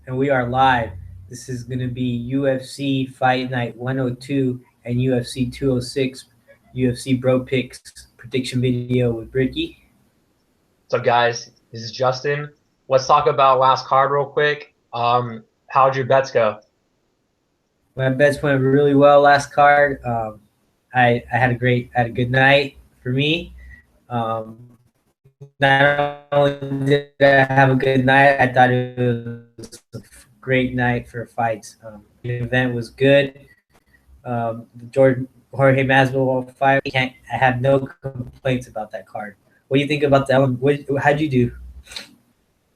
and we are live. This is going to be UFC Fight Night 102 and UFC 206 UFC Bro Picks prediction video with Ricky. What's up, guys? This is Justin. Let's talk about last card real quick. How'd your bets go? My bets went really well last card. I had a good night for me. Not only did I have a good night, I thought it was a great night for fights. The event was good. The Jorge Masvidal fight, I have no complaints about that card. What do you think about that one? How'd you do?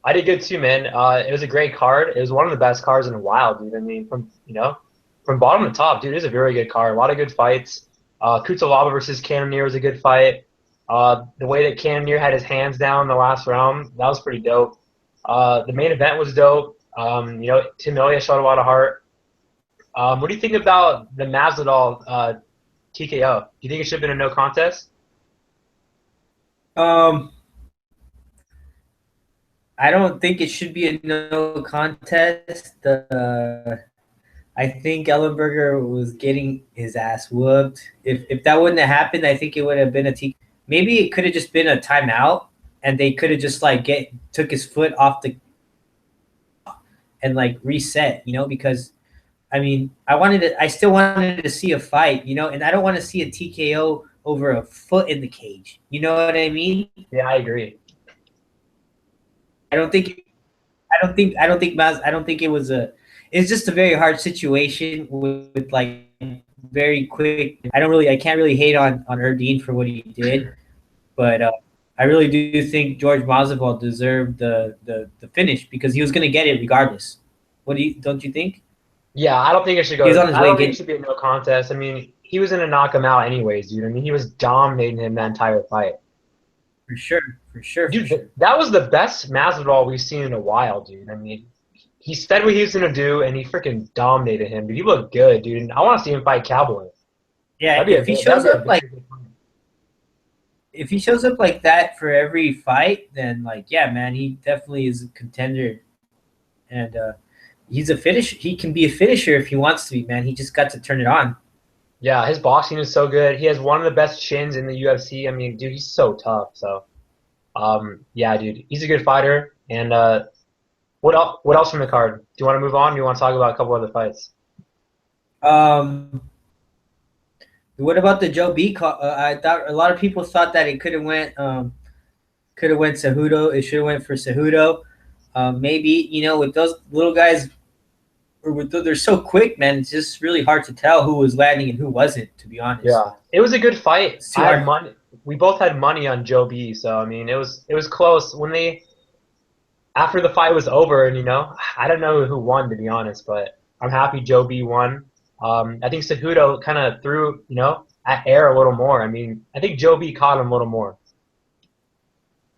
I did good too, man. It was a great card. It was one of the best cards in a while, dude. I mean, from bottom to top, dude, it was a very good card. A lot of good fights. Kutalaba versus Cannonier was a good fight. The way that Cannonier had his hands down in the last round, that was pretty dope. The main event was dope. Tim Elliott showed a lot of heart. What do you think about the Masvidal TKO? Do you think it should have been a no contest? Um, I don't think it should be a no contest. I think Ellenberger was getting his ass whooped. If that wouldn't have happened, I think it would have been a T. Maybe it could have just been a timeout, and they could have just took his foot off the and reset, because I mean I still wanted to see a fight, and I don't want to see a TKO over a foot in the cage. You know what I mean? Yeah, I agree. I don't think it was a. It's just a very hard situation with very quick. I can't really hate on Erdine for what he did, but I really do think George Masvidal deserved the finish because he was going to get it regardless. Don't you think? Yeah, I don't think it should go. He was on his I way don't think it getting. should be a no contest. I mean, he was going to knock him out anyways, dude. I mean, he was dominating him that entire fight. For sure, for sure, for Dude, sure. that was the best Masvidal we've seen in a while, dude. I mean, he said what he was going to do, and he freaking dominated him. Dude, he looked good, dude. And I want to see him fight Cowboy. Yeah, That'd be a very good fight. if he shows up like that for every fight, then yeah, man, he definitely is a contender, and he's a finish. He can be a finisher if he wants to be, man. He just got to turn it on. Yeah, his boxing is so good. He has one of the best chins in the UFC. I mean, dude, he's so tough. So, yeah, dude, he's a good fighter. And what else? What else from the card? Do you want to move on? Or do you want to talk about a couple other fights? Um, what about the Joe B call? I thought a lot of people thought that it could have went Cejudo. It should have went for Cejudo. Maybe with those little guys, they're so quick, man. It's just really hard to tell who was landing and who wasn't. To be honest. Yeah, it was a good fight. It's too I had hard. money. We both had money on Joe B. So I mean, it was close when they after the fight was over, and I don't know who won to be honest, but I'm happy Joe B won. I think Cejudo kind of threw at air a little more. I mean, I think Joe B caught him a little more.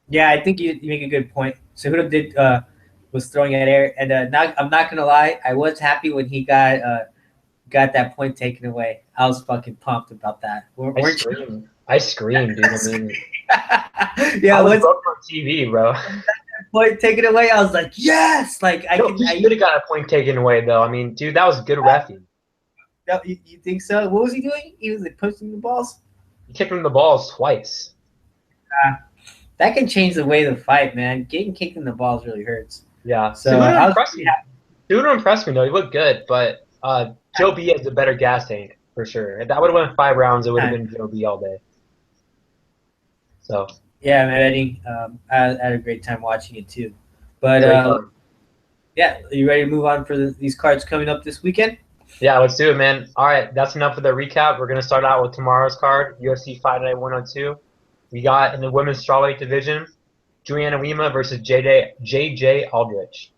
Yeah, I think you make a good point. Cejudo did was throwing at air, and I'm not gonna lie, I was happy when he got that point taken away. I was fucking pumped about that. Weren't you? I screamed, dude. I mean, Yeah, I was once broke on TV, bro. point taken away, I was like, yes! Like I No, can. he should have got a point taken away, though. I mean, dude, that was good reffing. You think so? What was he doing? He was pushing the balls. He kicked him the balls twice. That can change the way of the fight, man. Getting kicked in the balls really hurts. Yeah. So Cejudo impressed me. Cejudo impressed me, though. He looked good, but Joe B has a better gas tank, for sure. If that would have went 5 rounds, it would have been Joe B all day. So. Yeah, man. I had a great time watching it, too. But, yeah, are you ready to move on for these cards coming up this weekend? Yeah, let's do it, man. All right, that's enough of the recap. We're going to start out with tomorrow's card, UFC Fight Night 102. We got in the women's strawweight division, Juliana Lima versus JJ Aldrich.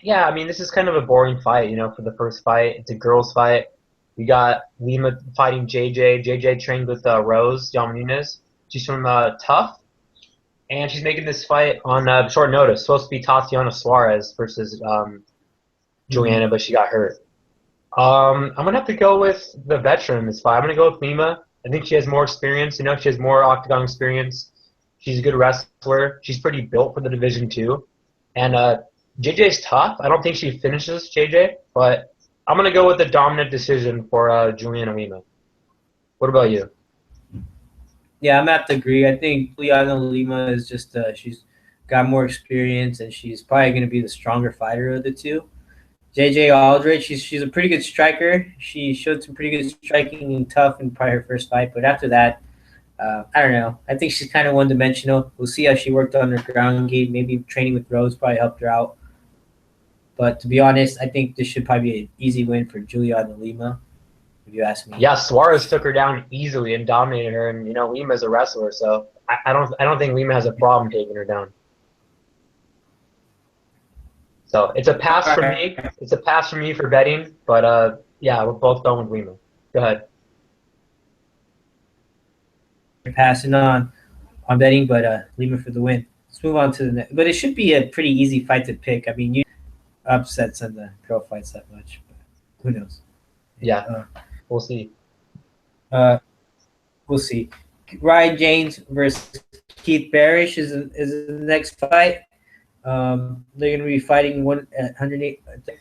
Yeah, I mean, this is kind of a boring fight, for the first fight. It's a girls' fight. We got Lima fighting JJ. JJ trained with Rose Namajunas. She's from Tough, and she's making this fight on short notice. Supposed to be Tatiana Suarez versus Juliana, but she got hurt. I'm going to have to go with the veteran in this fight. I'm going to go with Lima. I think she has more experience. She has more octagon experience. She's a good wrestler. She's pretty built for the division, too. And JJ's tough. I don't think she finishes JJ, but I'm gonna go with the dominant decision for Juliana Lima. What about you? Yeah, I'm have to agree. I think Juliana Lima is just she's got more experience and she's probably going to be the stronger fighter of the two. JJ Aldridge, she's a pretty good striker. She showed some pretty good striking and tough in probably her first fight, but after that, I don't know. I think she's kind of one-dimensional. We'll see how she worked on her ground game. Maybe training with Rose probably helped her out. But to be honest, I think this should probably be an easy win for Juliana Lima, if you ask me. Yeah, Suarez took her down easily and dominated her, and Lima's a wrestler, so I don't think Lima has a problem taking her down. So it's a pass for me. It's a pass for me for betting, but yeah, we're both going with Lima. Go ahead. Passing on betting, but Lima for the win. Let's move on to the next. But it should be a pretty easy fight to pick. I mean, you upsets in the girl fights that much, but who knows? Yeah, we'll see. We'll see. Ryan James versus Keith Parrish is the next fight. They're going to be fighting 108. These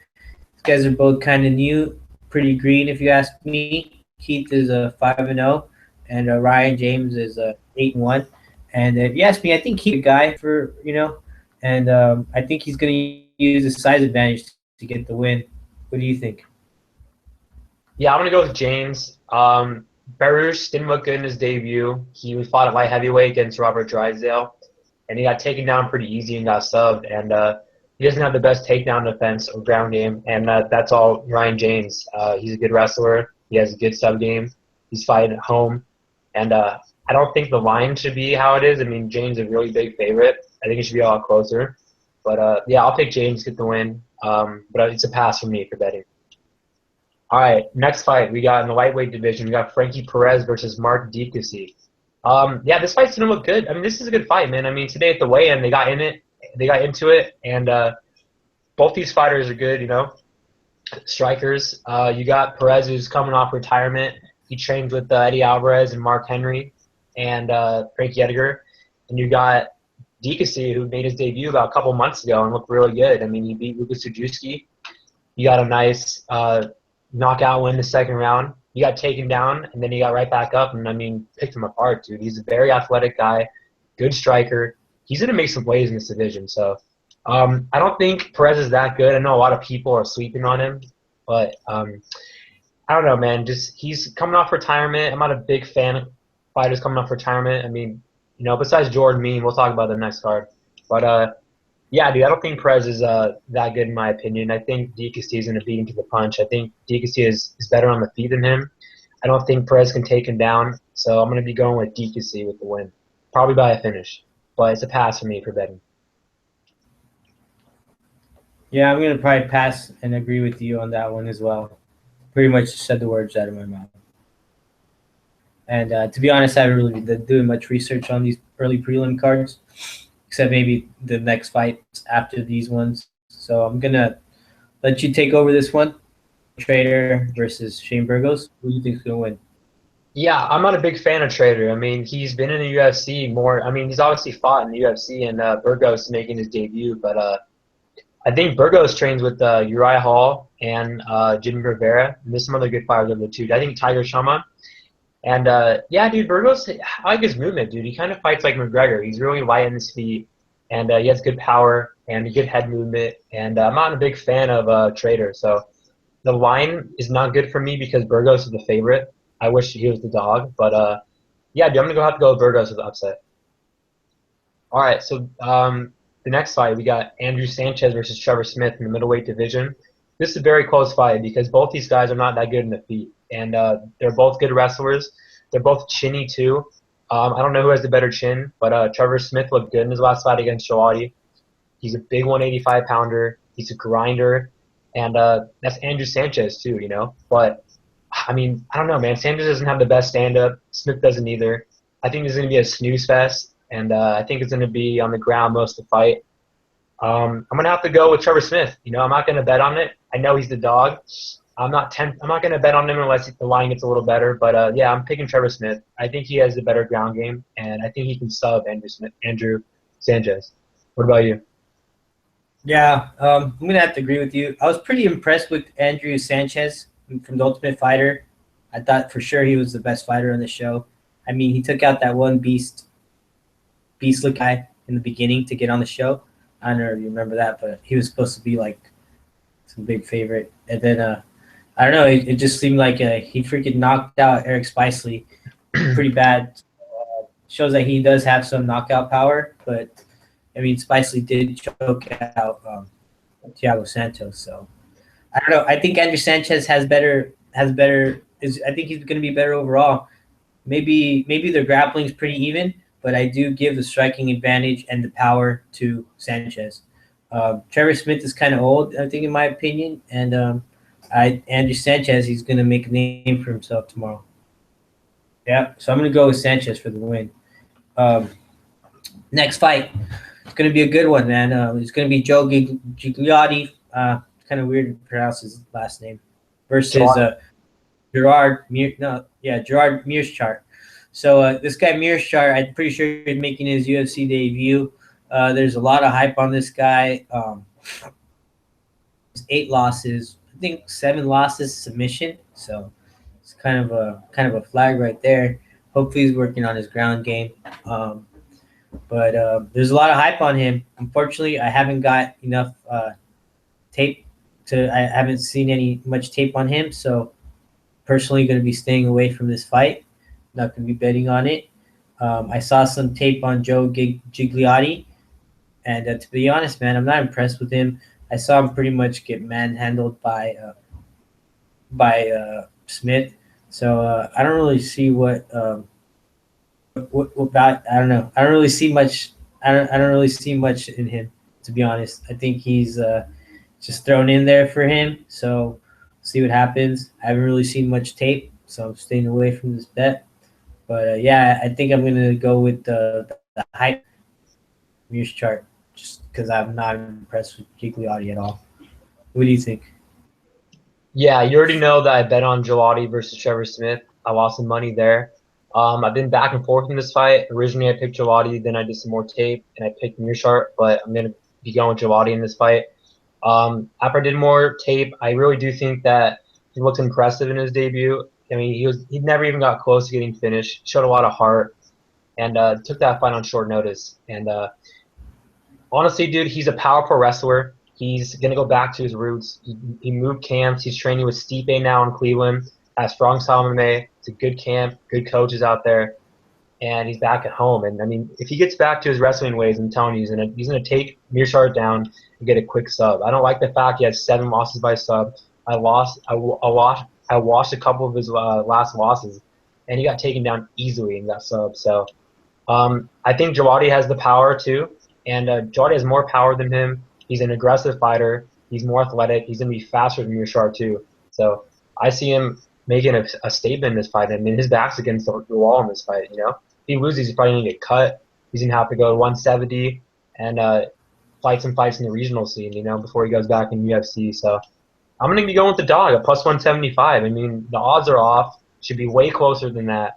guys are both kind of new, pretty green, if you ask me. Keith is a 5-0, and Ryan James is a 8-1. And if you ask me, I think he's a guy for and I think he's going to use the size advantage to get the win. What do you think? Yeah, I'm going to go with James. Parrish didn't look good in his debut. He fought at light heavyweight against Robert Drysdale, and he got taken down pretty easy and got subbed. And he doesn't have the best takedown defense or ground game, and that's all Ryan James. He's a good wrestler. He has a good sub game. He's fighting at home, and I don't think the line should be how it is. I mean, James is a really big favorite. I think it should be a lot closer. But yeah, I'll pick James to get the win. But it's a pass for me for betting. All right, next fight we got in the lightweight division. We got Frankie Perez versus Mark Diakiese. Yeah, this fight's gonna look good. I mean, this is a good fight, man. I mean, today at the weigh-in, they got into it, and both these fighters are good, strikers. You got Perez, who's coming off retirement. He trained with Eddie Alvarez and Mark Henry and Frankie Edgar. And you got Diakiese, who made his debut about a couple months ago and looked really good. I mean, he beat Lucas Sujewski. He got a nice knockout win the second round. He got taken down, and then he got right back up and, I mean, picked him apart, dude. He's a very athletic guy, good striker. He's going to make some waves in this division. So I don't think Perez is that good. I know a lot of people are sleeping on him, but I don't know, man. Just he's coming off retirement. I'm not a big fan of fighters coming off retirement. I mean, besides Jordan Mean, we'll talk about the next card. But yeah, dude, I don't think Perez is that good in my opinion. I think Diakiese is going to beat him to the punch. I think Diakiese is better on the feet than him. I don't think Perez can take him down, so I'm going to be going with Diakiese with the win. Probably by a finish, but it's a pass for me for betting. Yeah, I'm going to probably pass and agree with you on that one as well. Pretty much said the words out of my mouth. And to be honest, I haven't really been doing much research on these early prelim cards, except maybe the next fights after these ones. So I'm going to let you take over this one. Trader versus Shane Burgos. Who do you think is going to win? Yeah, I'm not a big fan of Trader. I mean, he's been in the UFC more. I mean, he's obviously fought in the UFC, and Burgos is making his debut. But I think Burgos trains with Uriah Hall and Jimmy Rivera. And there's some other good fighters over there, too. I think Tiger Shama. And, yeah, dude, Burgos, I like his movement, dude. He kind of fights like McGregor. He's really light in his feet, and he has good power and a good head movement. And I'm not a big fan of Trader. So the line is not good for me because Burgos is the favorite. I wish he was the dog. But, yeah, dude, I'm going to have to go with Burgos with the upset. All right, so the next fight, we got Andrew Sanchez versus Trevor Smith in the middleweight division. This is a very close fight because both these guys are not that good in the feet. And they're both good wrestlers. They're both chinny, too. I don't know who has the better chin, but Trevor Smith looked good in his last fight against Choi. He's a big 185-pounder. He's a grinder. And that's Andrew Sanchez, too, But, I mean, I don't know, man. Sanchez doesn't have the best stand-up. Smith doesn't either. I think this is going to be a snooze fest. And I think it's going to be on the ground most of the fight. I'm going to have to go with Trevor Smith. I'm not going to bet on it. I know he's the dog. I'm not going to bet on him unless the line gets a little better. But, yeah, I'm picking Trevor Smith. I think he has the better ground game, and I think he can sub Andrew Sanchez. What about you? Yeah, I'm gonna have to agree with you. I was pretty impressed with Andrew Sanchez from The Ultimate Fighter. I thought for sure he was the best fighter on the show. I mean, he took out that one beastly guy in the beginning to get on the show. I don't know if you remember that, but he was supposed to be like some big favorite. And then I don't know, it just seemed like he freaking knocked out Eric Spicely pretty bad. Shows that he does have some knockout power, but I mean, Spicely did choke out Thiago Santos. So I don't know. I think Andrew Sanchez has better. I think he's going to be better overall. Maybe their grappling is pretty even, but I do give the striking advantage and the power to Sanchez. Trevor Smith is kind of old, I think, in my opinion, and Andrew Sanchez, he's going to make a name for himself tomorrow. Yeah, so I'm going to go with Sanchez for the win. Next fight, it's going to be a good one, man. It's going to be Joe Gigliotti. Kind of weird to pronounce his last name. Versus Gerard Mearschart. So this guy Mearschart, I'm pretty sure he's making his UFC debut. There's a lot of hype on this guy. 8 losses, I think 7 losses submission. So it's kind of a flag right there. Hopefully he's working on his ground game. But there's a lot of hype on him. Unfortunately, I haven't got enough tape I haven't seen much tape on him. So personally going to be staying away from this fight. Not going to be betting on it. I saw some tape on Joe Gigliotti. And to be honest, man, I'm not impressed with him. I saw him pretty much get manhandled by Smith. So I don't really see what about. I don't know. I don't really see much. I don't really see much in him, to be honest. I think he's just thrown in there for him. So see what happens. I haven't really seen much tape, so I'm staying away from this bet. But yeah, I think I'm gonna go with the hype Muse chart just because I'm not impressed with Gigliotti at all. What do you think? Yeah, you already know that I bet on Gelati versus Trevor Smith. I lost some money there. I've been back and forth in this fight. Originally, I picked Gelati, then I did some more tape, and I picked Mearschart, but I'm going to be going with Gelati in this fight. After I did more tape, I really do think that he looked impressive in his debut. I mean, he never even got close to getting finished. Showed a lot of heart, and took that fight on short notice. And honestly, dude, he's a powerful wrestler. He's going to go back to his roots. He moved camps. He's training with Stipe now in Cleveland. Has strong style MMA. It's a good camp, good coaches out there, and he's back at home. And I mean, if he gets back to his wrestling ways, I'm telling you, he's gonna take Mearschart down and get a quick sub. I don't like the fact he has 7 losses by sub. I watched a couple of his last losses, and he got taken down easily in that sub. So I think Gelati has the power too, and Gelati has more power than him. He's an aggressive fighter. He's more athletic. He's gonna be faster than Mearschart too. So I see him making a statement in this fight. I mean, his back's against the wall in this fight, you know? If he loses, he's probably going to get cut. He's going to have to go to 170 and fight some fights in the regional scene, you know, before he goes back in UFC. So I'm going to be going with the dog at plus 175. I mean, the odds are off. Should be way closer than that.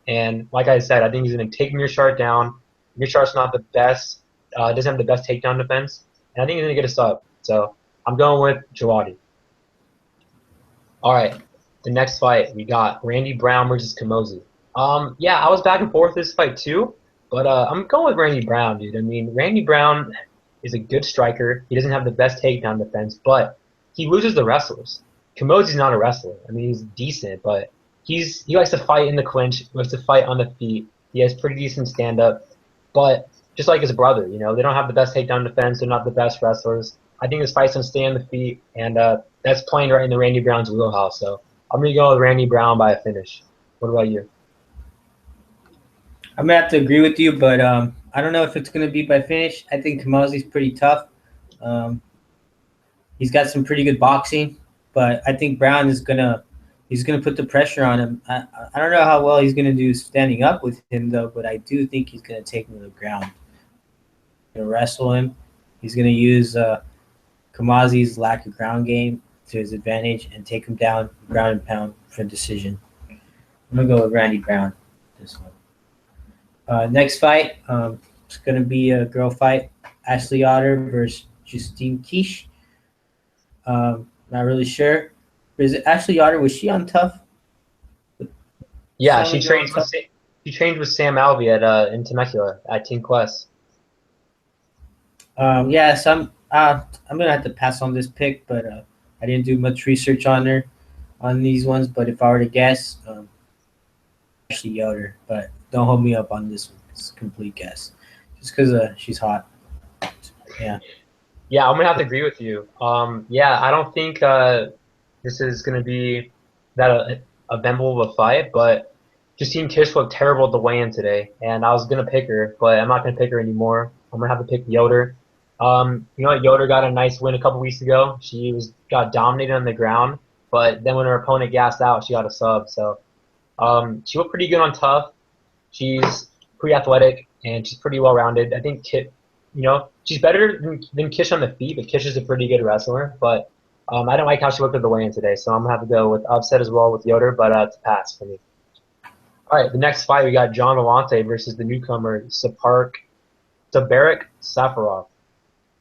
And like I said, I think he's going to take Mearschart down. Mearschart's not the best, doesn't have the best takedown defense. And I think he's going to get a sub. So I'm going with Gelati. All right. The next fight, we got Randy Brown versus Camozzi. Yeah, I was back and forth this fight too, but I'm going with Randy Brown, dude. I mean, Randy Brown is a good striker. He doesn't have the best takedown defense, but he loses the wrestlers. Camozzi's not a wrestler. I mean, he's decent, but he likes to fight in the clinch. He likes to fight on the feet. He has pretty decent stand-up, but just like his brother, you know, they don't have the best takedown defense. They're not the best wrestlers. I think this fight's going to stay on the feet, and that's playing right in the Randy Brown's wheelhouse, so I'm going to go with Randy Brown by a finish. What about you? I'm gonna have to agree with you, but I don't know if it's gonna be by finish. I think Camozzi's pretty tough. He's got some pretty good boxing, but I think Brown is he's gonna put the pressure on him. I don't know how well he's gonna do standing up with him though, but I do think he's gonna take him to the ground. He's gonna wrestle him. He's gonna use Camozzi's lack of ground game to his advantage and take him down ground and pound for decision. I'm gonna go with Randy Brown this one. Next fight, it's gonna be a girl fight. Ashley Otter versus Justine Kish. Not really sure. Is it Ashley Yoder? Was she on Tough? Yeah, Saw her go on Tough. She trained with Sam Alvey at in Temecula at Team Quest. Yeah, so I'm gonna have to pass on this pick, but I didn't do much research on her on these ones. But if I were to guess, Ashley Yoder. But don't hold me up on this one. It's a complete guess, just because she's hot. Yeah. Yeah, I'm gonna have to agree with you. Yeah, I don't think this is gonna be that a memorable of a fight, but Justine Kish looked terrible at the weigh-in today, and I was gonna pick her, but I'm not gonna pick her anymore. I'm gonna have to pick Yoder. You know what? Yoder got a nice win a couple weeks ago. She got dominated on the ground, but then when her opponent gassed out, she got a sub. So she looked pretty good on Tough. She's pretty athletic and she's pretty well rounded. I think she's better than Kish on the feet, but Kish is a pretty good wrestler. But I didn't like how she looked at the weigh-in today, so I'm gonna have to go with upset as well with Yoder, but it's a pass for me. All right, the next fight we got John Villante versus the newcomer Sabarik Safarov.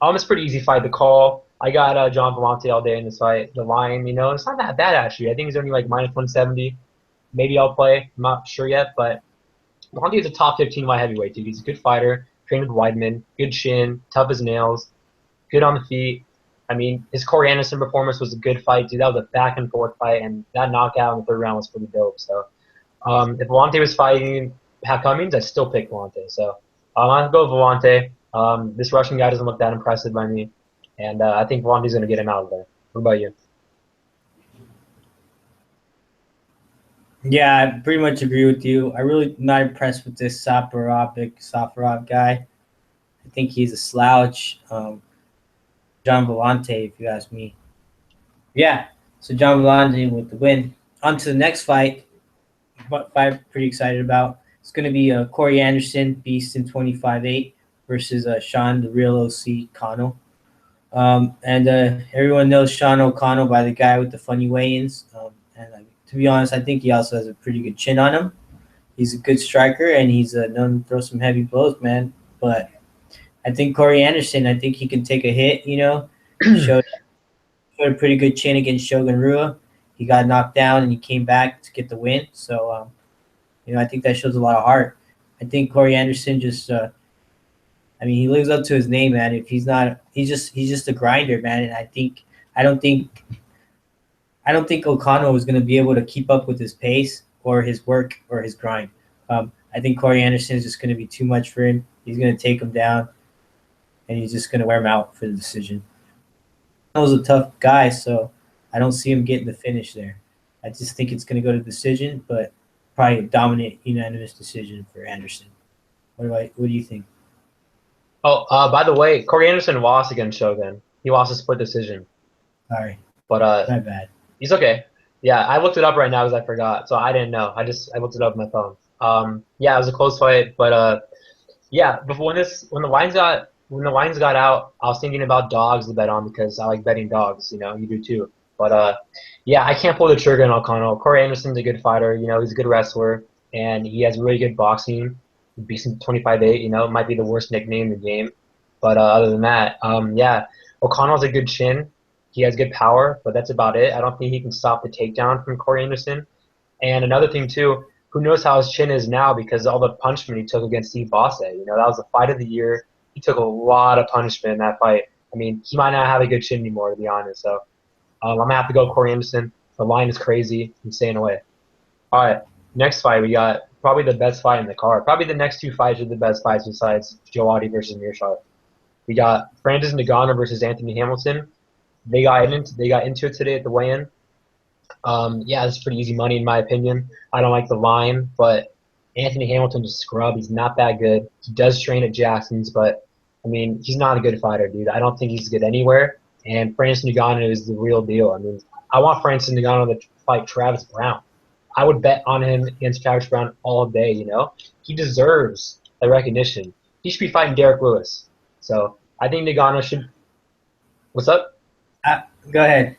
It's a pretty easy fight to call. I got John Villante all day in this fight. The line, it's not that bad actually. I think it's only like minus 170. Maybe I'll play. I'm not sure yet, but Villante is a top 15 light heavyweight, dude. He's a good fighter, trained with Weidman, good chin, tough as nails, good on the feet. I mean, his Corey Anderson performance was a good fight, dude. That was a back and forth fight, and that knockout in the third round was pretty dope. So, if Villante was fighting Pat Cummings, I'd still pick Villante. So, I'm gonna go with Villante. This Russian guy doesn't look that impressive by me, and I think Villante's gonna get him out of there. What about you? Yeah, I pretty much agree with you. I really not impressed with this Safarov guy. I think he's a slouch. John Villante, if you ask me. Yeah, so John Villante with the win. On to the next fight. What fight I'm pretty excited about. It's going to be Corey Anderson, Beast in 25-8 versus Sean, the real OC, Connell. And everyone knows Sean O'Connell by the guy with the funny weigh-ins. To be honest, I think he also has a pretty good chin on him. He's a good striker, and he's known to throw some heavy blows, man. But I think Corey Anderson, I think he can take a hit, showed a pretty good chin against Shogun Rua. He got knocked down, and he came back to get the win. So, I think that shows a lot of heart. I think Corey Anderson just he lives up to his name, man. If he's not, he's just a grinder, man. And I don't think O'Connell is going to be able to keep up with his pace or his work or his grind. I think Corey Anderson is just going to be too much for him. He's going to take him down, and he's just going to wear him out for the decision. O'Connell's a tough guy, so I don't see him getting the finish there. I just think it's going to go to decision, but probably a dominant unanimous decision for Anderson. What do you think? Oh, by the way, Corey Anderson lost against Shogun. He lost a split decision. Sorry, but my bad. He's okay. Yeah, I looked it up right now because I forgot, so I didn't know. I looked it up on my phone. Yeah, it was a close fight, but yeah. Before when the lines got out, I was thinking about dogs to bet on because I like betting dogs. You do too. But yeah, I can't pull the trigger on O'Connell. Corey Anderson's a good fighter. He's a good wrestler, and he has really good boxing. He beats him 25-8. It might be the worst nickname in the game, but other than that, yeah, O'Connell's a good chin. He has good power, but that's about it. I don't think he can stop the takedown from Corey Anderson. And another thing, too, who knows how his chin is now because of all the punishment he took against Steve Bosse. That was the fight of the year. He took a lot of punishment in that fight. He might not have a good chin anymore, to be honest. So I'm going to have to go Corey Anderson. The line is crazy. I'm staying away. All right, next fight, we got probably the best fight in the card. Probably the next two fights are the best fights besides Joe Adi versus Mearshart. We got Francis Ngannou versus Anthony Hamilton. They got into it today at the weigh-in. Yeah, it's pretty easy money in my opinion. I don't like the line, but Anthony Hamilton's a scrub. He's not that good. He does train at Jackson's, but he's not a good fighter, dude. I don't think he's good anywhere. And Francis Ngannou is the real deal. I want Francis Ngannou to fight Travis Brown. I would bet on him against Travis Brown all day. He deserves the recognition. He should be fighting Derek Lewis. So I think Ngannou should. What's up? Go ahead.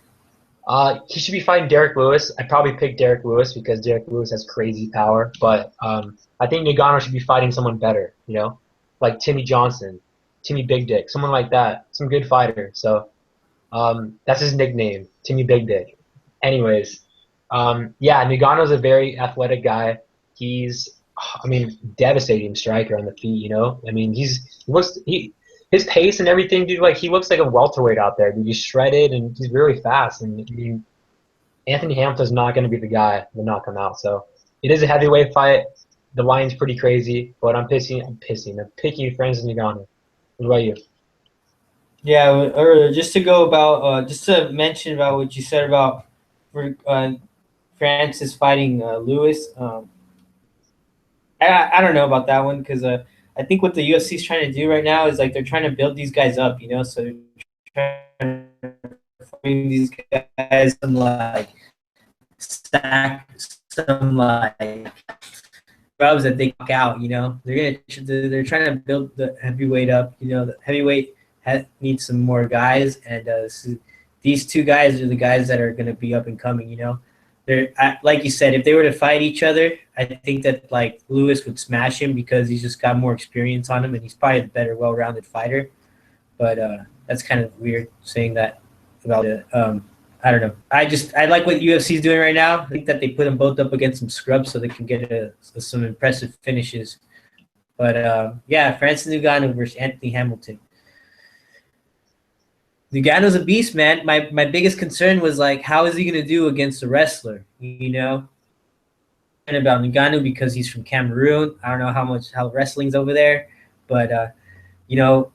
He should be fighting Derek Lewis. I'd probably pick Derek Lewis because Derek Lewis has crazy power. But I think Ngannou should be fighting someone better, like Timmy Johnson, Timmy Big Dick, someone like that, some good fighter. So that's his nickname, Timmy Big Dick. Anyways, yeah, Ngannou's a very athletic guy. He's, I mean, devastating striker on the feet. You know, I mean, his pace and everything, dude. Like he looks like a welterweight out there. Dude, he's shredded and he's really fast. And I mean, Anthony Hamilton's not going to be the guy to knock him out. So it is a heavyweight fight. The line's pretty crazy, but I'm picking Francis Ngannou. What about you? Yeah, or just to go about, just to mention about what you said about Francis fighting Lewis. I don't know about that one because I think what the UFC is trying to do right now is like they're trying to build these guys up, you know. So they're trying to bring these guys some like stack, some like rubs that they knock out, you know. They're trying to build the heavyweight up, you know. The heavyweight needs some more guys, and these two guys are the guys that are going to be up and coming, you know. They're like you said, if they were to fight each other, I think that like Lewis would smash him because he's just got more experience on him, and he's probably the better, well-rounded fighter. But that's kind of weird saying that about it. I don't know. I like what UFC is doing right now. I think that they put them both up against some scrubs so they can get some impressive finishes. But yeah, Francis Ngannou versus Anthony Hamilton. Ngannou's a beast, man. My biggest concern was like, how is he gonna do against a wrestler? You know, and about Ngannou because he's from Cameroon. I don't know how wrestling's over there, but you know,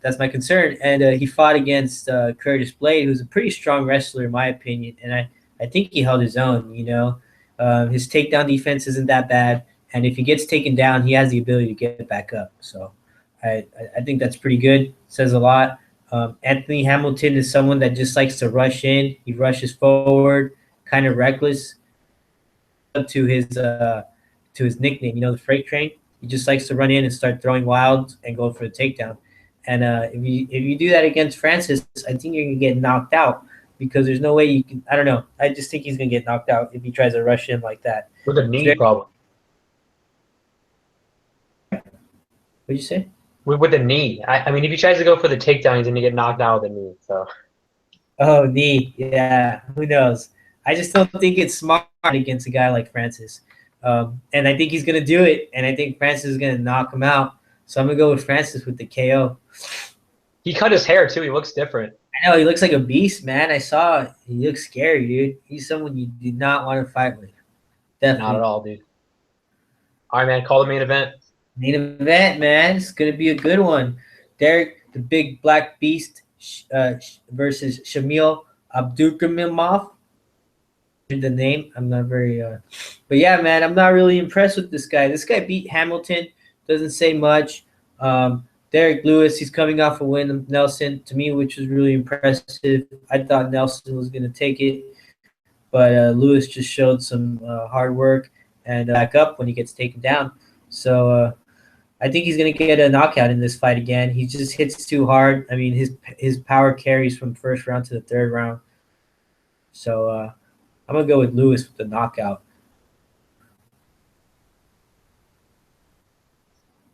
that's my concern. And he fought against Curtis Blade, who's a pretty strong wrestler in my opinion, and I think he held his own. You know, his takedown defense isn't that bad, and if he gets taken down, he has the ability to get back up. So I think that's pretty good. Says a lot. Anthony Hamilton is someone that just likes to rush in. He rushes forward, kind of reckless. To his nickname, you know, the freight train. He just likes to run in and start throwing wilds and go for the takedown. And if you do that against Francis, I think you're gonna get knocked out because there's no way you can. I don't know. I just think he's gonna get knocked out if he tries to rush in like that. With a knee problem. What'd you say? With the knee. I mean, if he tries to go for the takedown, he's going to get knocked out with the knee. So. Oh, knee. Yeah. Who knows? I just don't think it's smart against a guy like Francis. And I think he's going to do it. And I think Francis is going to knock him out. So I'm going to go with Francis with the KO. He cut his hair, too. He looks different. I know. He looks like a beast, man. I saw it. He looks scary, dude. He's someone you do not want to fight with. Definitely. Not at all, dude. All right, man. Call the main event. Main event, man. It's going to be a good one. Derek, the big black beast, versus Shamil Abdurakhimov. The name, I'm not very but yeah, man, I'm not really impressed with this guy. This guy beat Hamilton, doesn't say much. Derek Lewis, he's coming off a win of Nelson, to me, which was really impressive. I thought Nelson was going to take it, but Lewis just showed some hard work and back up when he gets taken down. So I think he's going to get a knockout in this fight again. He just hits too hard. I mean, his power carries from first round to the third round. So I'm going to go with Lewis with the knockout.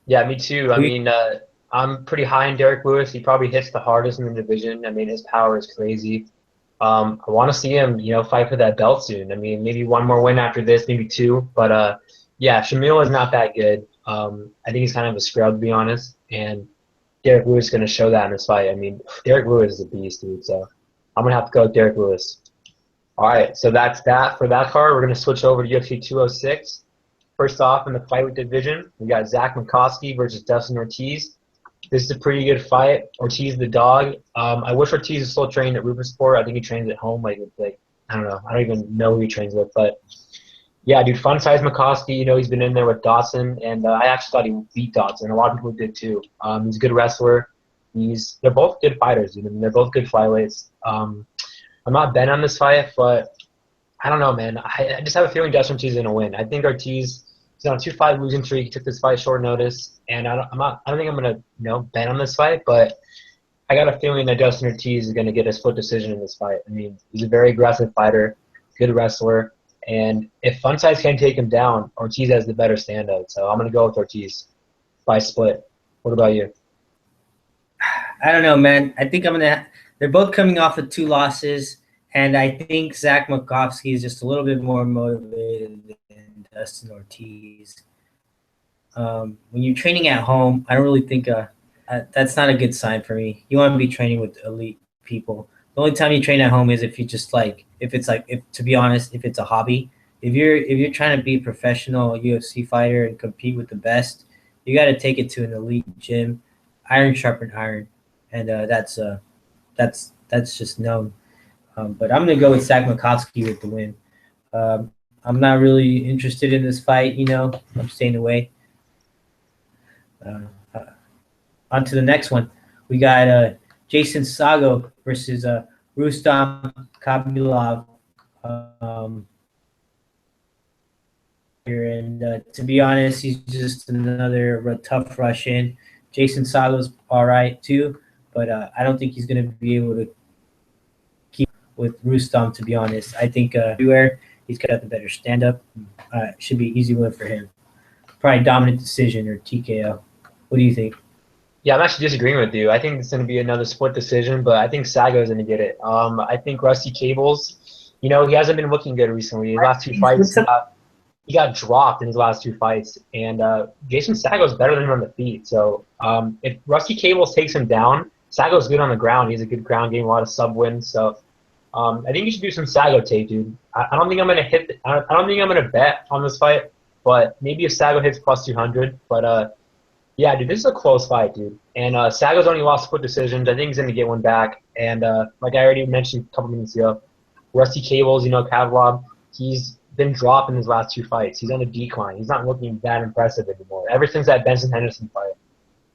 Yeah, me too. I mean, I'm pretty high in Derek Lewis. He probably hits the hardest in the division. I mean, his power is crazy. I want to see him, you know, fight for that belt soon. I mean, maybe one more win after this, maybe two. But, yeah, Shamil is not that good. I think he's kind of a scrub, to be honest. And Derek Lewis is going to show that in this fight. I mean, Derek Lewis is a beast, dude. So I'm going to have to go with Derek Lewis. All right, so that's that for that card. We're going to switch over to UFC 206. First off, in the flyweight division, we got Zach Makovsky versus Dustin Ortiz. This is a pretty good fight. Ortiz the dog. I wish Ortiz was still trained at Roufusport. I think he trains at home. Like I don't know. I don't even know who he trains with. But, yeah, dude, fun size Makovsky. You know, he's been in there with Dawson. And I actually thought he beat Dawson. A lot of people did, too. He's a good wrestler. They're both good fighters, dude. I mean, they're both good flyweights. I'm not bent on this fight, but I don't know, man. I just have a feeling Dustin Ortiz is going to win. I think Ortiz is on a 2-5 losing streak. He took this fight short notice, and I don't think I'm going to bet on this fight, but I got a feeling that Dustin Ortiz is going to get a split decision in this fight. I mean, he's a very aggressive fighter, good wrestler, and if Fun Size can't take him down, Ortiz has the better standout. So I'm going to go with Ortiz by split. What about you? I don't know, man. I think they're both coming off of 2 losses, and I think Zach Makovsky is just a little bit more motivated than Dustin Ortiz. When you're training at home, I don't really think that's not a good sign for me. You want to be training with elite people. The only time you train at home is if you just to be honest, if it's a hobby. If you're trying to be a professional UFC fighter and compete with the best, you got to take it to an elite gym, iron sharpen iron, and that's just known. But I'm gonna go with Zach Makovsky with the win. I'm not really interested in this fight. I'm staying away. On to the next one. We got Jason Saggo versus Rustam Khabilov. And to be honest, he's just another tough Russian. Jason Saggo's all right too, but I don't think he's going to be able to keep with Rustam, to be honest. I think everywhere he's got the better stand-up. Should be an easy win for him. Probably dominant decision or TKO. What do you think? Yeah, I'm actually disagreeing with you. I think it's going to be another split decision, but I think Saggo's going to get it. I think Rusty Cables, he hasn't been looking good recently. His last 2 fights, he got dropped in his last 2 fights, and Jason Saggo's better than him on the feet. So if Rusty Cables takes him down, Saggo's good on the ground. He's a good ground game, a lot of sub wins. So I think you should do some Saggo tape, dude. I don't think I'm going to I don't think I'm going to bet on this fight, but maybe if Saggo hits plus 200. But yeah, dude, this is a close fight, dude. And Saggo's only lost split decisions. I think he's going to get one back. And like I already mentioned a couple minutes ago, Rusty Cables, Khabilov, he's been dropped in his last 2 fights. He's on a decline. He's not looking that impressive anymore, ever since that Benson Henderson fight.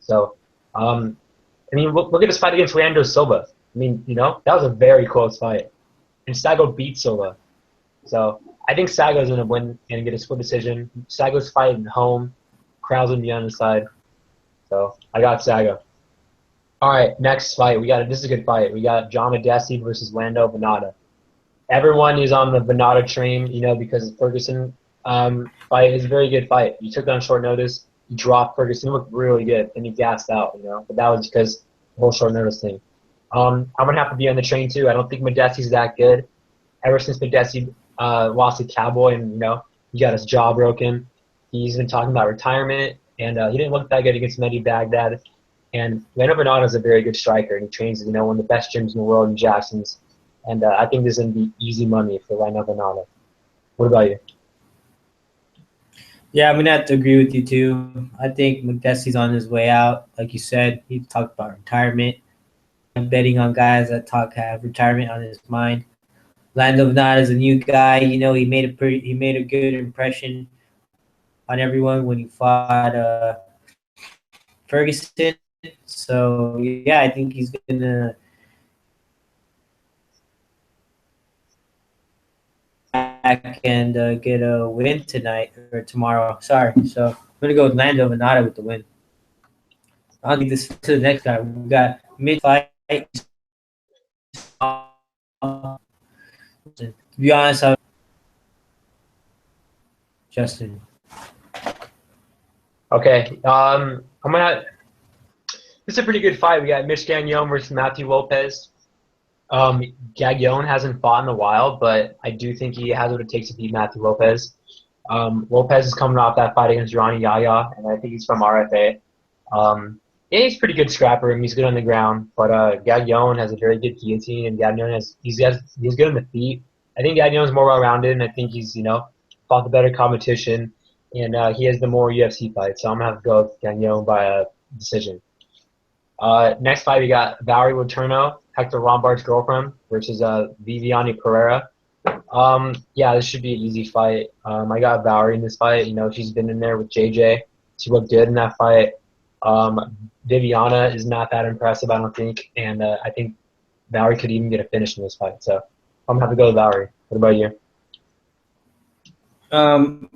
So, look at this fight against Leandro Silva. That was a very close fight. And Saggo beat Silva. So, I think Saggo's going to win and get a split decision. Saggo's fighting home. Crowd's going to be on his side. So, I got Saggo. All right, next fight. This is a good fight. We got John Makdessi versus Lando Vannata. Everyone is on the Vannata train, because the Ferguson fight is a very good fight. You took it on short notice. You dropped Ferguson. He looked really good, and he gassed out, But that was because the whole short notice thing. I'm going to have to be on the train, too. I don't think Makdessi's that good. Ever since Makdessi lost to Cowboy and, he got his jaw broken, he's been talking about retirement, and he didn't look that good against Mehdi Baghdad. And Lando Vannata is a very good striker, and he trains in, one of the best gyms in the world in Jackson's. And I think this is going to be easy money for Lando Vannata. What about you? Yeah, I'm going to have to agree with you, too. I think Makdessi's on his way out. Like you said, he talked about retirement. I'm betting on guys that have retirement on his mind. Lando Vannata is a new guy. He made a good impression on everyone when he fought Ferguson. So, yeah, I think he's going to back and get a win tonight or tomorrow. Sorry. So I'm going to go with Lando Vannata with the win. I'll leave this to the next guy. We got mid-fight. To be honest, Justin. Okay. This is a pretty good fight. We got Mitch Gagnon versus Matthew Lopez. Gagnon hasn't fought in a while, but I do think he has what it takes to beat Matthew Lopez. Lopez is coming off that fight against Ronnie Yaya, and I think he's from RFA. Yeah, he's a pretty good scrapper, and he's good on the ground. But Gagnon has a very good guillotine, and he's good on the feet. I think Gagnon's more well-rounded, and I think he's fought the better competition, and he has the more UFC fights. So I'm gonna have to go with Gagnon by a decision. Next fight, we got Valerie Letouneau, Hector Lombard's girlfriend, versus Viviane Pereira. Yeah, this should be an easy fight. I got Valerie in this fight. She's been in there with JJ. She looked good in that fight. Viviana is not that impressive, I don't think, and I think Valerie could even get a finish in this fight. So I'm gonna have to go with Valerie. What about you? I'm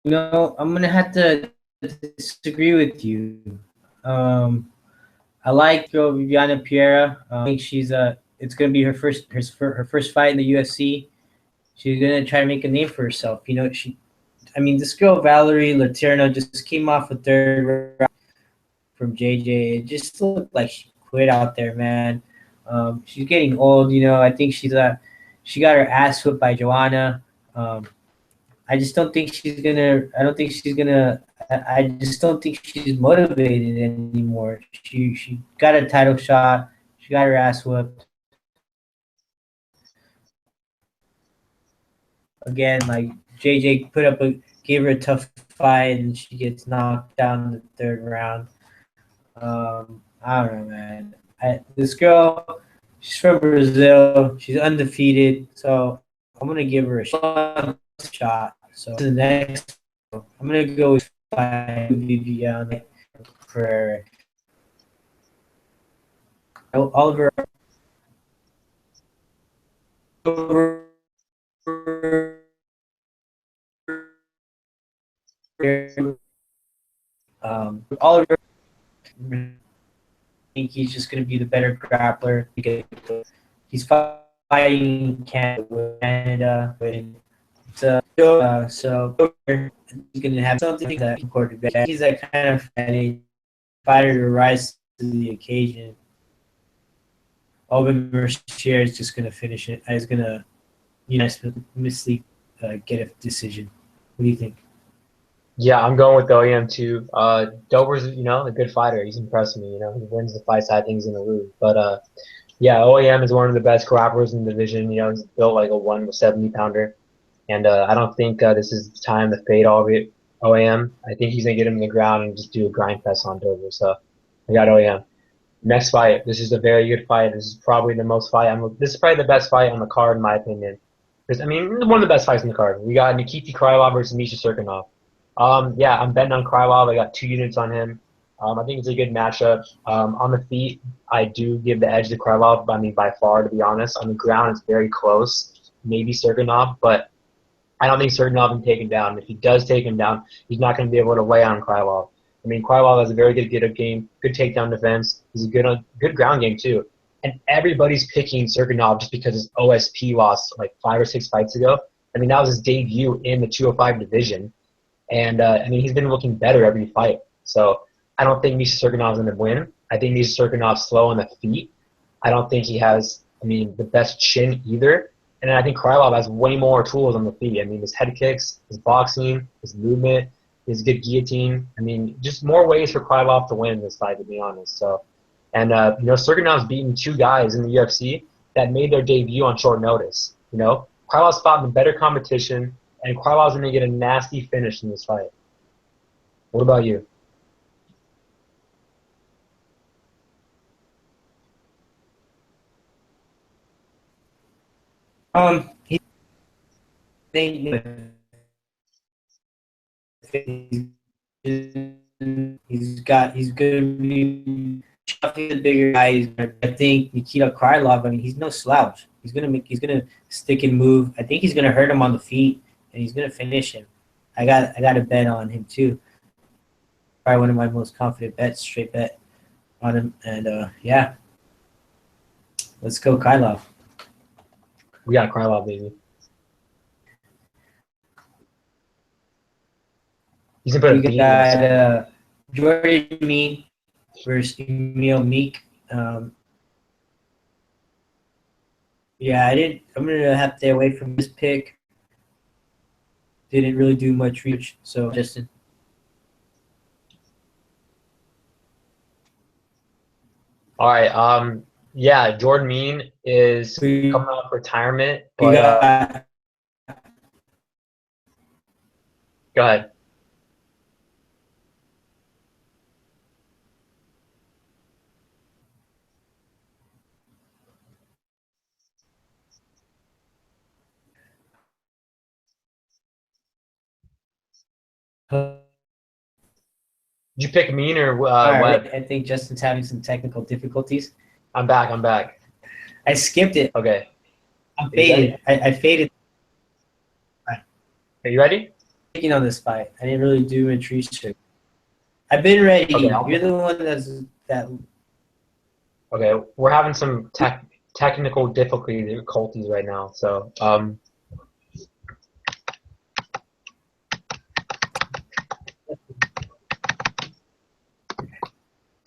gonna have to disagree with you. I like Viviana Pereira. I think it's gonna be her first fight in the UFC. She's gonna try to make a name for herself. This girl Valerie Letouneau just came off a third round from JJ. It just looked like she quit out there, man. She's getting old, you know. I think she got her ass whipped by Joanna. I just don't think she's gonna. I don't think she's gonna. I just don't think she's motivated anymore. She got a title shot. She got her ass whipped. Again, like JJ gave her a tough fight, and she gets knocked down in the third round. I don't know, man. This girl, she's from Brazil. She's undefeated, so I'm gonna give her a shot. So the next, I'm gonna go with Villante for Oliver. Oliver, I think he's just going to be the better grappler because he's fighting Canada. So he's going to have something that quarterback. He's that kind of fighter to rise to the occasion. Aubin-Mercier is just going to finish it. He's going to unanimously get a decision. What do you think? Yeah, I'm going with the OAM too. Dober's, a good fighter. He's impressed me. He wins the fights I think he's gonna lose. But yeah, OAM is one of the best grapplers in the division. He's built like a 170-pounder, and I don't think this is the time to fade all of it. OAM. I think he's gonna get him in the ground and just do a grind fest on Dober. So I got OAM. Next fight. This is a very good fight. This is probably the most fight. This is probably the best fight on the card in my opinion. One of the best fights on the card. We got Nikita Krylov versus Misha Cirkunov. Yeah, I'm betting on Krylov. I got 2 units on him. I think it's a good matchup. On the feet, I do give the edge to Krylov. By far, to be honest. On the ground, it's very close. Maybe Cirkunov, but I don't think Cirkunov can take him down. If he does take him down, he's not going to be able to weigh on Krylov. Krylov has a very good get-up game, good takedown defense. He's a good ground game, too. And everybody's picking Cirkunov just because his OSP lost like 5 or 6 fights ago. That was his debut in the 205 division. And, he's been looking better every fight. So I don't think Misha Cirkunov's going to win. I think Misha Cirkunov's slow on the feet. I don't think he has, the best chin either. And I think Krylov has way more tools on the feet. His head kicks, his boxing, his movement, his good guillotine. Just more ways for Krylov to win this fight, to be honest. So, and, Cirkunov's beaten 2 guys in the UFC that made their debut on short notice. Krylov's fought in better competition. And Krylov's going to get a nasty finish in this fight. What about you? He's going to be the bigger guy. I think Nikita Krylov. He's no slouch. He's gonna stick and move. I think he's gonna hurt him on the feet, and he's gonna finish him. I got a bet on him too. Probably one of my most confident bets, straight bet on him. And yeah, let's go Krylov. We got Krylov, baby. He's gonna put we got Jordan Meek versus Meek. Yeah, I'm gonna have to stay away from this pick. Didn't really do much research, so Justin. All right. Yeah, Jordan Mean is coming off retirement. But, go ahead. Did you pick Mean or Webb? I think Justin's having some technical difficulties. I'm back. I skipped it. Okay. I'm faded. I faded. Are you ready? Thinking on this fight. I didn't really do much research. I've been ready. Okay, you're the one that. Okay, we're having some technical difficulties right now. So,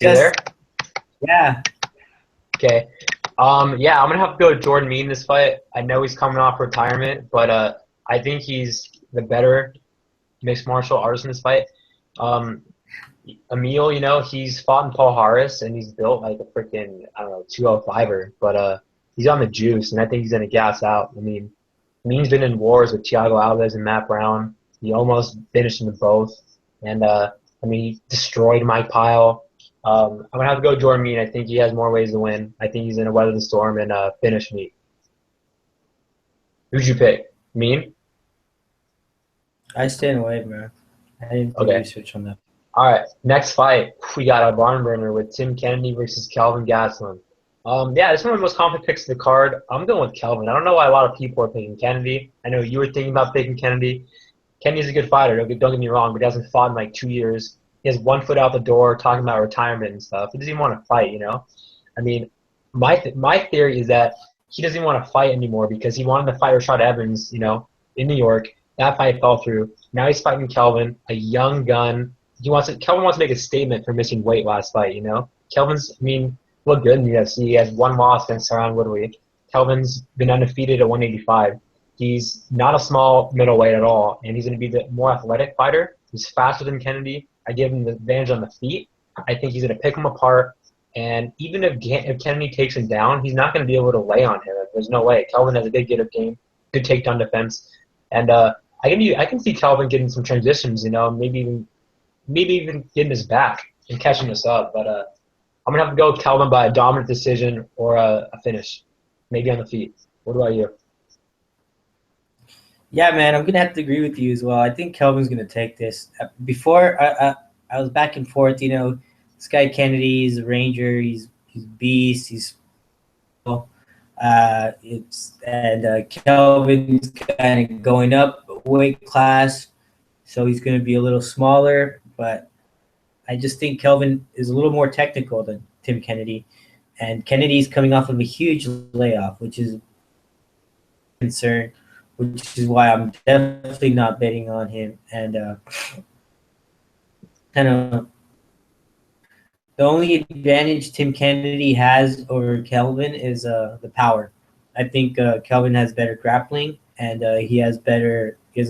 you there? Yeah. Okay. Yeah, I'm gonna have to go with Jordan Mean in this fight. I know he's coming off retirement, but I think he's the better mixed martial artist in this fight. Um, Emil, he's fought in Paul Harris and he's built like a freaking, I don't know, 205er, but he's on the juice and I think he's gonna gas out. I mean, Mean's been in wars with Thiago Alves and Matt Brown. He almost finished them both, and he destroyed Mike Pyle. I'm gonna have to go Jordan Mean. I think he has more ways to win. I think he's gonna weather the storm and finish Meek. Who'd you pick? Mean? I stand away, bro. I didn't do research on that. All right, next fight, we got a barn burner with Tim Kennedy versus Calvin Gasland. Yeah, it's one of the most confident picks of the card. I'm going with Calvin. I don't know why a lot of people are picking Kennedy. I know you were thinking about picking Kennedy. Kennedy's a good fighter, don't get me wrong, but he hasn't fought in like 2 years. He has 1 foot out the door talking about retirement and stuff. He doesn't even want to fight, I mean, my theory is that he doesn't even want to fight anymore because he wanted to fight Rashad Evans, in New York. That fight fell through. Now he's fighting Kelvin, a young gun. Kelvin wants to make a statement for missing weight last fight, Kelvin's, looked good in the UFC. He has 1 loss against Cerrone Woodley. Kelvin's been undefeated at 185. He's not a small middleweight at all, and he's going to be the more athletic fighter. He's faster than Kennedy. I give him the advantage on the feet. I think he's going to pick him apart, and even if Kennedy takes him down, he's not going to be able to lay on him. There's no way. Kelvin has a good get-up game, good takedown defense, and I can see Kelvin getting some transitions, maybe even getting his back and catching us up, but I'm going to have to go with Kelvin by a dominant decision or a finish, maybe on the feet. What about you? Yeah, man, I'm going to have to agree with you as well. I think Kelvin's going to take this. Before, I was back and forth, this guy Kennedy is a Ranger. He's beast. He's Kelvin's kind of going up weight class, so he's going to be a little smaller, but I just think Kelvin is a little more technical than Tim Kennedy, and Kennedy's coming off of a huge layoff, which is a concern, which is why I'm definitely not betting on him. And the only advantage Tim Kennedy has over Kelvin is the power. I think Kelvin has better grappling, and he has a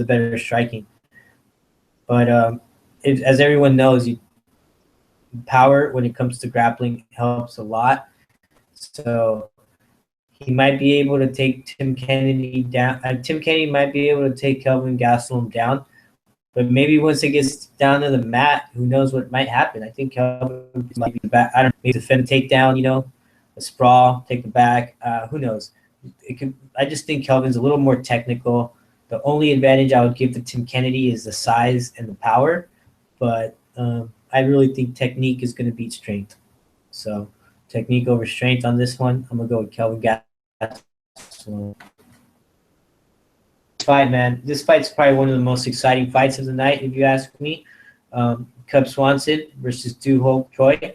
better striking. But as everyone knows, power when it comes to grappling helps a lot. So he might be able to take Tim Kennedy down. Tim Kennedy might be able to take Calvin Gastelum down. But maybe once it gets down to the mat, who knows what might happen. I think Calvin might be back. I don't know, maybe defend a takedown, a sprawl, take the back. Who knows? I just think Calvin's a little more technical. The only advantage I would give to Tim Kennedy is the size and the power. But I really think technique is going to beat strength. So technique over strength on this one. I'm going to go with Calvin Gastelum. Fight, man. This fight's probably one of the most exciting fights of the night, if you ask me. Cub Swanson versus Choi.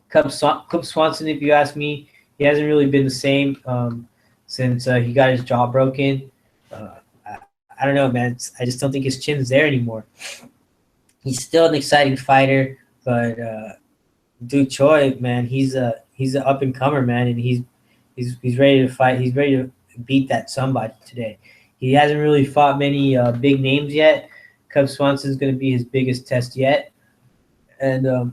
Cub Swanson, if you ask me, he hasn't really been the same since he got his jaw broken. I don't know, man. I just don't think his chin's there anymore. He's still an exciting fighter, but Choi, man, he's an up and comer, man, and he's ready to fight. He's ready to beat that somebody today. He hasn't really fought many big names yet. Cub Swanson is going to be his biggest test yet, and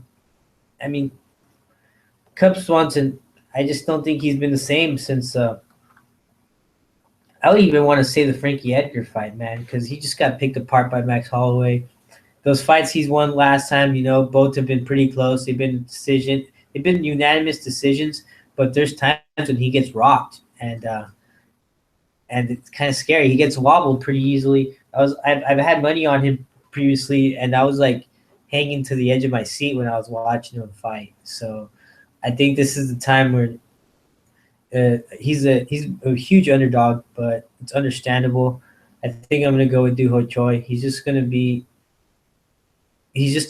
Cub Swanson, I just don't think he's been the same since. I don't even want to say the Frankie Edgar fight, man, because he just got picked apart by Max Holloway. Those fights he's won last time, both have been pretty close. They've been unanimous decisions, but there's times when he gets rocked, and it's kind of scary. He gets wobbled pretty easily. I've had money on him previously, and I was like hanging to the edge of my seat when I was watching him fight. So I think this is the time where he's a huge underdog, but it's understandable. I think I'm gonna go with Choi. He's just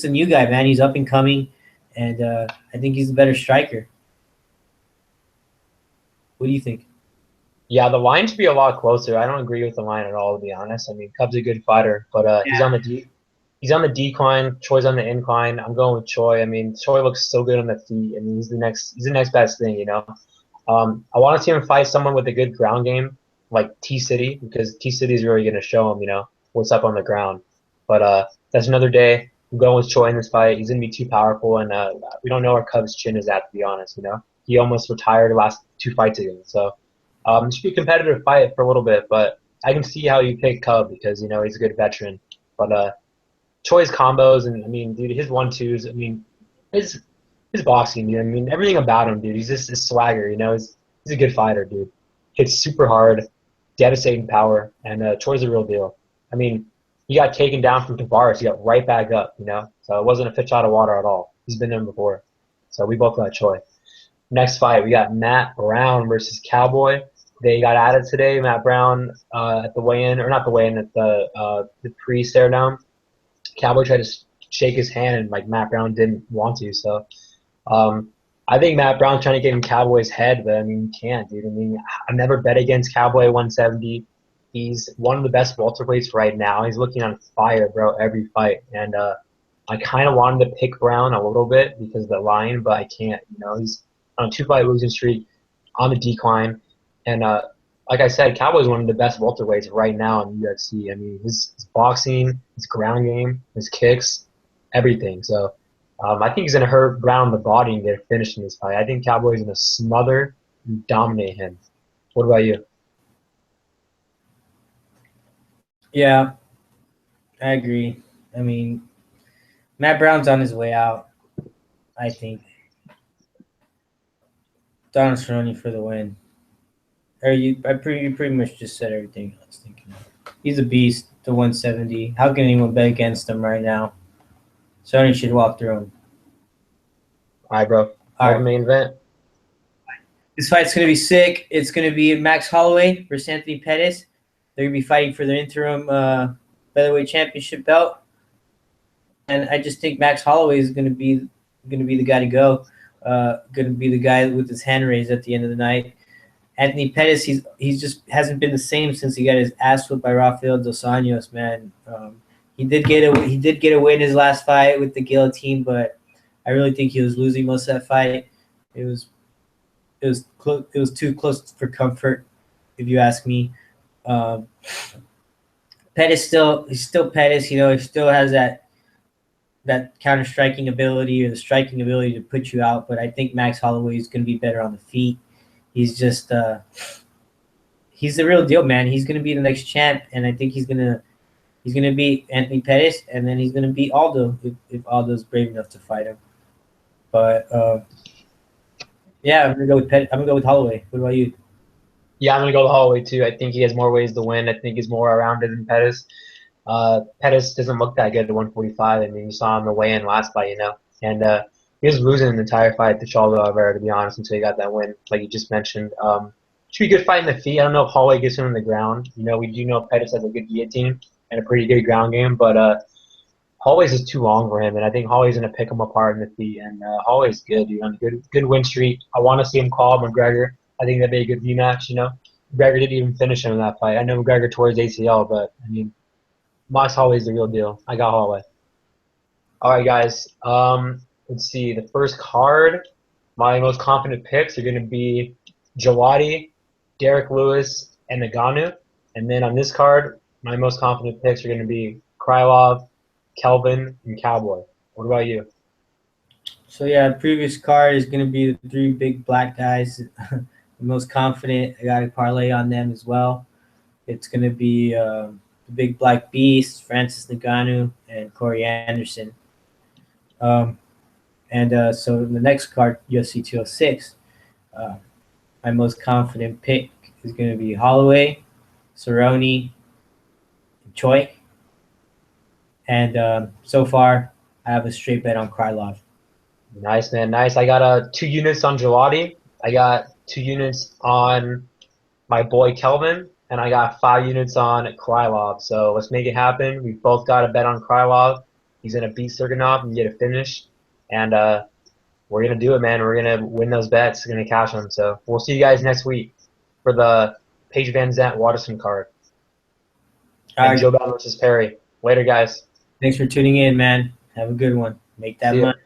a new guy, man. He's up and coming, and I think he's a better striker. What do you think? Yeah, the line should be a lot closer. I don't agree with the line at all, to be honest. Cub's a good fighter, but he's on the he's on the decline. Choi's on the incline. I'm going with Choi. I mean, Choi looks so good on the feet. I mean, he's the next best thing, you know. I want to see him fight someone with a good ground game like T City, because T City is really going to show him, you know, what's up on the ground. But that's another day. I'm going with Choi in this fight. He's going to be too powerful, and we don't know where Cub's chin is at, to be honest. You know, he almost retired the last 2 fights ago, so it should be a competitive fight for a little bit. But I can see how you pick Cub because you know he's a good veteran. But Choi's combos and I mean, dude, his 1-2s. I mean, his boxing, dude. I mean, everything about him, dude. He's just his swagger. You know, he's a good fighter, dude. Hits super hard, devastating power, and Choi's a real deal. I mean, he got taken down from Tavares. He got right back up, you know. So it wasn't a fish out of water at all. He's been there before. So we both got Choi. Next fight, we got Matt Brown versus Cowboy. They got added today. Matt Brown at the weigh-in, or not the weigh-in, at the pre-stare down. Cowboy tried to shake his hand, and like Matt Brown didn't want to. So I think Matt Brown's trying to get in Cowboy's head, but I mean, he can't, dude. I mean, I've never bet against Cowboy 170. He's one of the best welterweights right now. He's looking on fire, bro, every fight. And I kind of wanted to pick Brown a little bit because of the line, but I can't. You know, he's on a 2-fight losing streak, on the decline. And like I said, Cowboy's one of the best welterweights right now in the UFC. I mean, his boxing, his ground game, his kicks, everything. So I think he's going to hurt Brown in the body and get a finish in this fight. I think Cowboy's going to smother and dominate him. What about you? Yeah, I agree. I mean, Matt Brown's on his way out, I think. Donald Cerrone for the win. You pretty much just said everything I was thinking of. He's a beast, the 170. How can anyone bet against him right now? Cerrone should walk through him. All right, bro. All right, main event. This fight's going to be sick. It's going to be Max Holloway versus Anthony Pettis. They're going to be fighting for their interim featherweight championship belt. And I just think Max Holloway is going to be the guy to go. Going to be the guy with his hand raised at the end of the night. Anthony Pettis, he's just hasn't been the same since he got his ass whipped by Rafael Dos Anjos, man. He did get a win in his last fight with the guillotine, but I really think he was losing most of that fight. It was too close for comfort, if you ask me. Pettis he's still Pettis, you know. He still has that counter striking ability or the striking ability to put you out. But I think Max Holloway is going to be better on the feet. He's just he's the real deal, man. He's going to be the next champ, and I think he's going to beat Anthony Pettis, and then he's going to beat Aldo if Aldo's brave enough to fight him. But yeah, I'm going to go with Holloway. What about you? Yeah, I'm going to go with Holloway, too. I think he has more ways to win. I think he's more around-it than Pettis. Pettis doesn't look that good at 145. I mean, you saw him the weigh-in last fight, you know. And he was losing the entire fight to Charles Oliveira, to be honest, until he got that win, like you just mentioned. Should be a good fight in the feet. I don't know if Holloway gets him on the ground. You know, we do know Pettis has a good guillotine and a pretty good ground game, but Holloway's is too long for him, and I think Holloway's going to pick him apart in the feet. And Holloway's good, dude, on a good win streak. I want to see him call McGregor. I think that'd be a good rematch, you know. McGregor didn't even finish him in that fight. I know McGregor tore his ACL, but, I mean, Max Holloway's the real deal. I got Holloway. All right, guys. Let's see. The first card, my most confident picks are going to be Jawadi, Derek Lewis, and Ngannou. And then on this card, my most confident picks are going to be Krylov, Kelvin, and Cowboy. What about you? So, yeah, the previous card is going to be the 3 big black guys. The most confident. I got a parlay on them as well. It's going to be the big black beast, Francis Ngannou, and Corey Anderson. So the next card, UFC 206, my most confident pick is going to be Holloway, Cerrone, and Choi. And so far, I have a straight bet on Krylov. Nice, man. Nice. I got 2 units on Jawadi. I got 2 units on my boy Kelvin. And I got 5 units on Krylov. So let's make it happen. We both got a bet on Krylov. He's going to beat Cirkunov and get a finish. And we're going to do it, man. We're going to win those bets. We're going to cash them. So we'll see you guys next week for the Paige Van Zandt Waterson card. And Joe Bell versus Perry. Later, guys. Thanks for tuning in, man. Have a good one. Make that See ya. money.